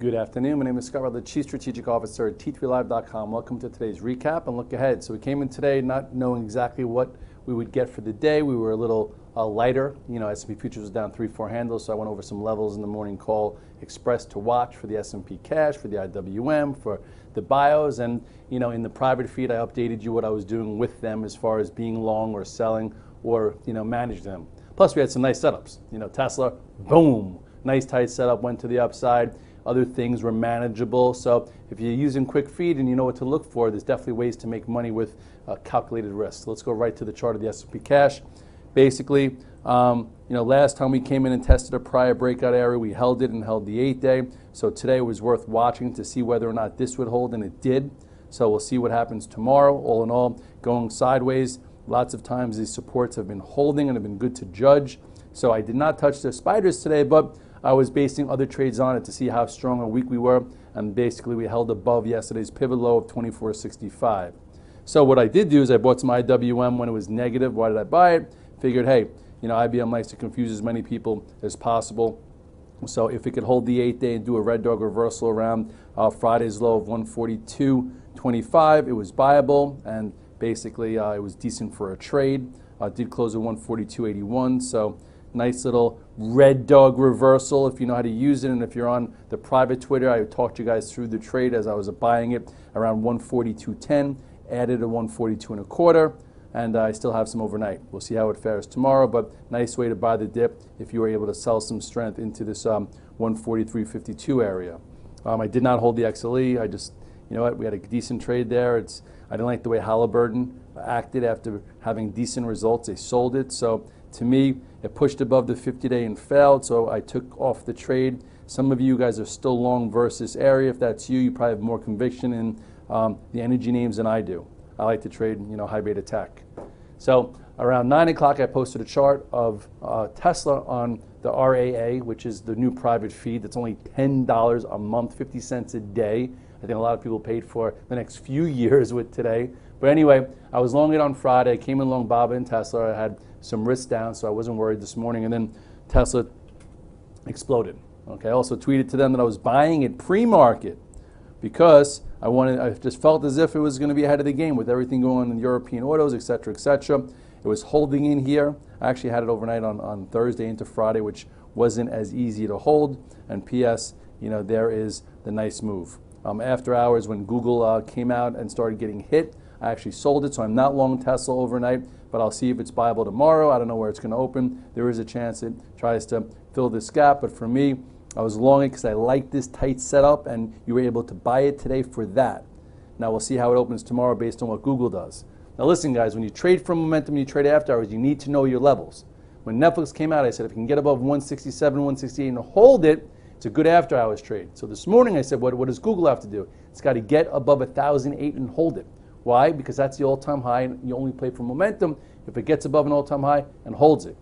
Good afternoon. My name is Scott Redler, Chief Strategic Officer at T3Live.com. Welcome to today's recap and look ahead. So we came in today not knowing exactly what we would get for the day. We were a little lighter. S&P futures was down 3-4 handles, so I went over some levels in the morning call, expressed to watch for the S&P cash, for the IWM, for the bios, and in the private feed I updated you what I was doing with them as far as being long or selling or manage them. Plus we had some nice setups. Tesla, boom, nice tight setup, went to the upside. Other things were manageable. So if you're using quick feed and you know what to look for, there's definitely ways to make money with calculated risk. So let's go right to the chart of the S&P cash. Basically, last time we came in and tested a prior breakout area, we held it and held the 8-day. So today was worth watching to see whether or not this would hold, and it did. So we'll see what happens tomorrow. All in all, going sideways. Lots of times these supports have been holding and have been good to judge. So I did not touch the spiders today, but I was basing other trades on it to see how strong or weak we were, and basically we held above yesterday's pivot low of 24.65. So what I did do is I bought some IWM when it was negative. Why did I buy it? Figured, hey, IBM likes to confuse as many people as possible. So if it could hold the 8-day and do a red dog reversal around Friday's low of 142.25, it was buyable, and basically it was decent for a trade. Did close at 142.81, so nice little red dog reversal if you know how to use it. And if you're on the private Twitter, I talked you guys through the trade as I was buying it around 142.10, added a 142.25, and I still have some overnight. We'll see how it fares tomorrow, but nice way to buy the dip if you were able to sell some strength into this 143.52 area. I did not hold the XLE. I just, we had a decent trade there. I didn't like the way Halliburton acted after having decent results. They sold it. So to me, it pushed above the 50-day and failed, so I took off the trade. Some of you guys are still long versus area. If that's you, you probably have more conviction in the energy names than I do. I like to trade, high beta tech. So around 9 o'clock, I posted a chart of Tesla on the RAA, which is the new private feed. That's only $10 a month, 50 cents a day. I think a lot of people paid for the next few years with today. But anyway, I was long it on Friday. I came in long BABA and Tesla. I had some risk down, so I wasn't worried this morning. And then Tesla exploded. Okay, I also tweeted to them that I was buying it pre-market because I just felt as if it was going to be ahead of the game with everything going on in European autos, et cetera, et cetera. It was holding in here. I actually had it overnight on Thursday into Friday, which wasn't as easy to hold. And P.S., there is the nice move. After hours, when Google came out and started getting hit, I actually sold it, so I'm not long Tesla overnight, but I'll see if it's buyable tomorrow. I don't know where it's going to open. There is a chance it tries to fill this gap, but for me, I was long it because I like this tight setup, and you were able to buy it today for that. Now we'll see how it opens tomorrow based on what Google does. Now listen, guys, when you trade from momentum, you trade after hours, you need to know your levels. When Netflix came out, I said if you can get above 167, 168 and hold it, it's a good after hours trade. So this morning I said, what does Google have to do? It's got to get above 1,008 and hold it. Why? Because that's the all-time high, and you only play for momentum if it gets above an all-time high and holds it.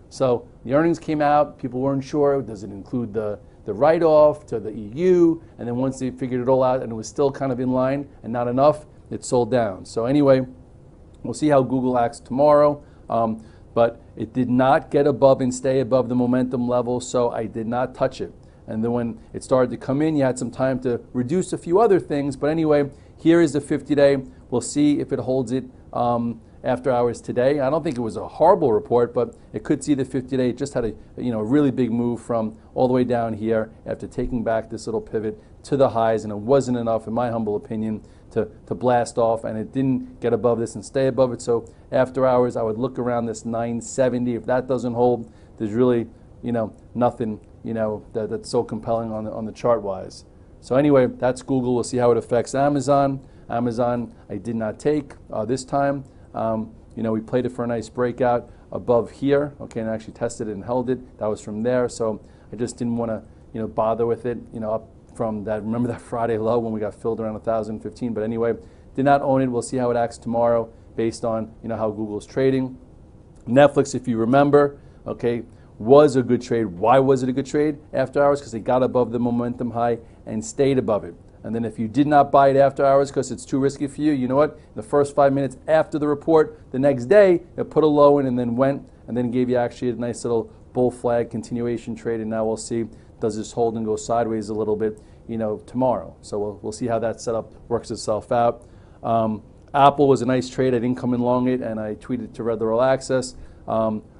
So the earnings came out, people weren't sure, does it include the write-off to the EU? And then once they figured it all out and it was still kind of in line and not enough, it sold down. So anyway, we'll see how Google acts tomorrow. But it did not get above and stay above the momentum level, so I did not touch it. And then when it started to come in, you had some time to reduce a few other things. But anyway, here is the 50-day. We'll see if it holds it after hours today. I don't think it was a horrible report, but it could see the 50-day. It just had a really big move from all the way down here after taking back this little pivot to the highs, and it wasn't enough, in my humble opinion, to blast off, and it didn't get above this and stay above it. So after hours, I would look around this 970. If that doesn't hold, there's really nothing that's so compelling on the chart wise. So anyway, that's Google. We'll see how it affects Amazon. Amazon, I did not take this time. We played it for a nice breakout above here, okay, and actually tested it and held it. That was from there, so I just didn't want to, bother with it, up from that. Remember that Friday low when we got filled around 1,015? But anyway, did not own it. We'll see how it acts tomorrow based on how Google's trading. Netflix, if you remember, okay, was a good trade. Why was it a good trade after hours? Because it got above the momentum high and stayed above it. And then if you did not buy it after hours because it's too risky for you, you know what? In the first 5 minutes after the report, the next day, it put a low in and then went and then gave you actually a nice little bull flag continuation trade. And now we'll see, does this hold and go sideways a little bit tomorrow. So we'll see how that setup works itself out. Apple was a nice trade. I didn't come in long it, and I tweeted to Redler All Access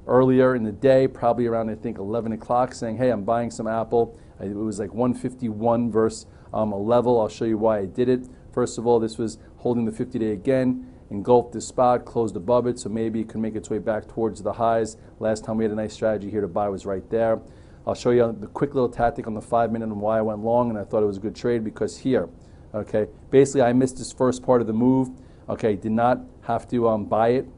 earlier in the day, probably around I think 11 o'clock, saying, hey, I'm buying some Apple. It was like 151 versus a level. I'll show you why I did it. First of all, this was holding the 50-day again, engulfed this spot, closed above it, so maybe it could make its way back towards the highs. Last time we had a nice strategy here to buy was right there. I'll show you the quick little tactic on the 5-minute and why I went long, and I thought it was a good trade because here, okay, basically I missed this first part of the move, okay, did not have to buy it,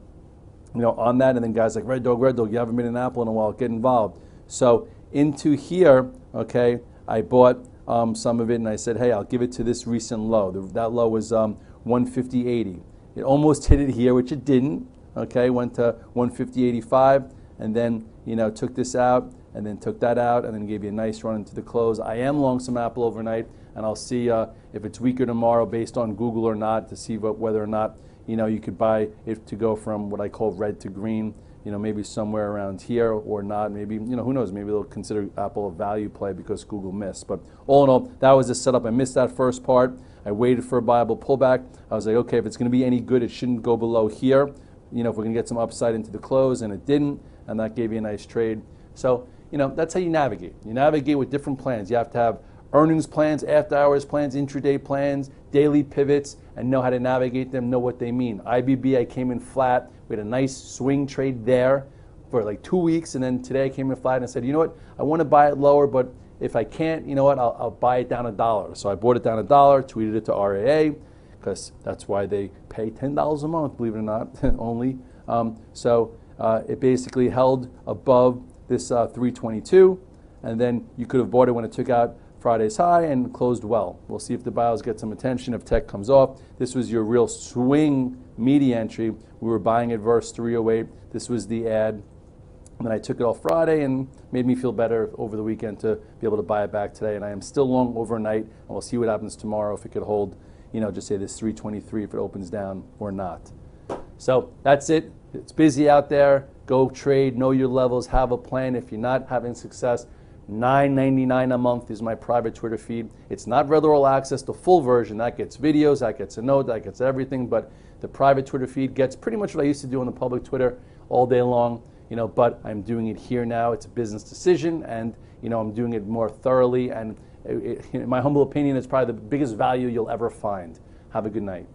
on that, and then guys like Red Dog, you haven't been in Apple in a while, get involved. So into here, okay, I bought some of it, and I said, hey, I'll give it to this recent low. That low was 150.80. It almost hit it here, which it didn't, okay, went to 150.85, and then, took this out, and then took that out, and then gave you a nice run into the close. I am long some Apple overnight, and I'll see if it's weaker tomorrow based on Google or not to see whether or not, you could buy it to go from what I call red to green, maybe somewhere around here or not. Maybe, who knows, maybe they'll consider Apple a value play because Google missed. But all in all, that was the setup. I missed that first part. I waited for a viable pullback. I was like, okay, if it's going to be any good, it shouldn't go below here. If we're going to get some upside into the close, and it didn't, and that gave you a nice trade. So, that's how you navigate. You navigate with different plans. You have to have earnings plans, after hours plans, intraday plans, daily pivots, and know how to navigate them, know what they mean. IBB, I came in flat. We had a nice swing trade there for like 2 weeks, and then today I came in flat and I said, you know what, I want to buy it lower, but if I can't, I'll buy it down $1. So I bought it down $1, tweeted it to RAA, because that's why they pay $10 a month, believe it or not, only. It basically held above this 322, and then you could have bought it when it took out Friday's high and closed well. We'll see if the bios get some attention, if tech comes off. This was your real swing media entry. We were buying it versus 308. This was the ad. And then I took it off Friday and made me feel better over the weekend to be able to buy it back today. And I am still long overnight, and we'll see what happens tomorrow if it could hold, just say this 323 if it opens down or not. So that's it. It's busy out there. Go trade, know your levels, have a plan. If you're not having success, $9.99 a month is my private Twitter feed. It's not Redler All Access, the full version. That gets videos, that gets a note, that gets everything. But the private Twitter feed gets pretty much what I used to do on the public Twitter all day long. But I'm doing it here now. It's a business decision, and I'm doing it more thoroughly. And in my humble opinion, it's probably the biggest value you'll ever find. Have a good night.